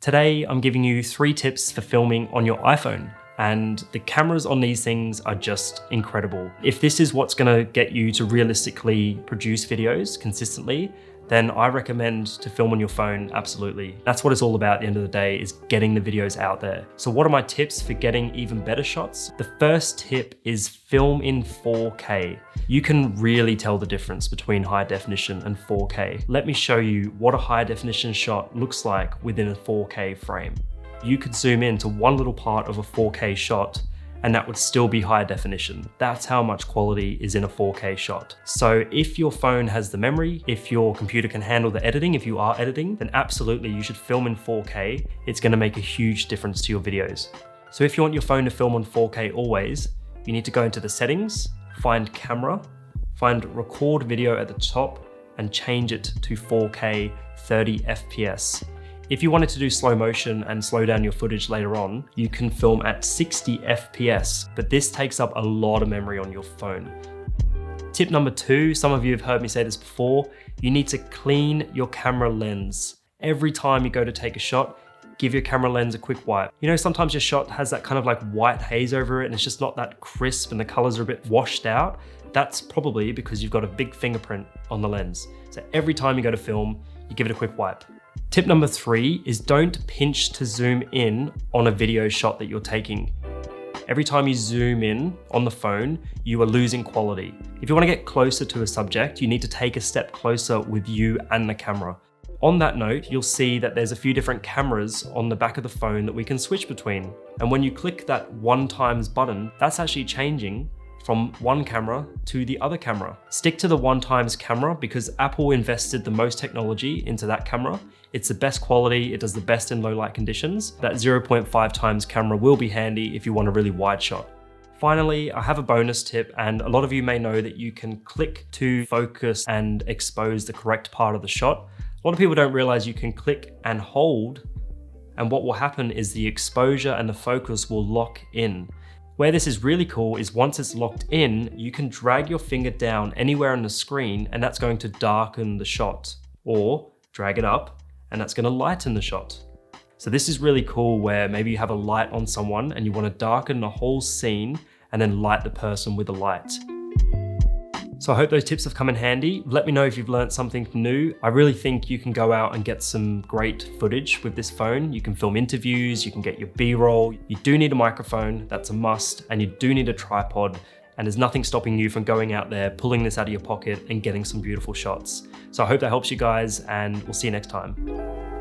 Today, I'm giving you 3 tips for filming on your iPhone. And the cameras on these things are just incredible. If this is what's gonna get you to realistically produce videos consistently, then I recommend to film on your phone, absolutely. That's what it's all about at the end of the day, is getting the videos out there. So what are my tips for getting even better shots? The first tip is film in 4K. You can really tell the difference between high definition and 4K. Let me show you what a high definition shot looks like within a 4K frame. You could zoom in to one little part of a 4K shot and that would still be high definition. That's how much quality is in a 4K shot. So if your phone has the memory, if your computer can handle the editing, if you are editing, then absolutely you should film in 4K. It's gonna make a huge difference to your videos. So if you want your phone to film on 4K always, you need to go into the settings, find camera, find record video at the top and change it to 4K 30 FPS. If you wanted to do slow motion and slow down your footage later on, you can film at 60 FPS, but this takes up a lot of memory on your phone. Tip number 2, some of you have heard me say this before, you need to clean your camera lens. Every time you go to take a shot, give your camera lens a quick wipe. You know, sometimes your shot has that kind of like white haze over it and it's just not that crisp and the colors are a bit washed out. That's probably because you've got a big fingerprint on the lens. So every time you go to film, you give it a quick wipe. Tip number 3 is don't pinch to zoom in on a video shot that you're taking. Every time you zoom in on the phone, you are losing quality. If you want to get closer to a subject, you need to take a step closer with you and the camera. On that note, you'll see that there's a few different cameras on the back of the phone that we can switch between. And when you click that 1x button, that's actually changing from one camera to the other camera. Stick to the 1x camera because Apple invested the most technology into that camera. It's the best quality, it does the best in low light conditions. That 0.5x camera will be handy if you want a really wide shot. Finally, I have a bonus tip, and a lot of you may know that you can click to focus and expose the correct part of the shot. A lot of people don't realize you can click and hold, and what will happen is the exposure and the focus will lock in. Where this is really cool is once it's locked in, you can drag your finger down anywhere on the screen and that's going to darken the shot, or drag it up and that's going to lighten the shot. So this is really cool where maybe you have a light on someone and you want to darken the whole scene and then light the person with a light. So I hope those tips have come in handy. Let me know if you've learned something new. I really think you can go out and get some great footage with this phone. You can film interviews, you can get your B-roll. You do need a microphone, that's a must, and you do need a tripod. And there's nothing stopping you from going out there, pulling this out of your pocket and getting some beautiful shots. So I hope that helps you guys, and we'll see you next time.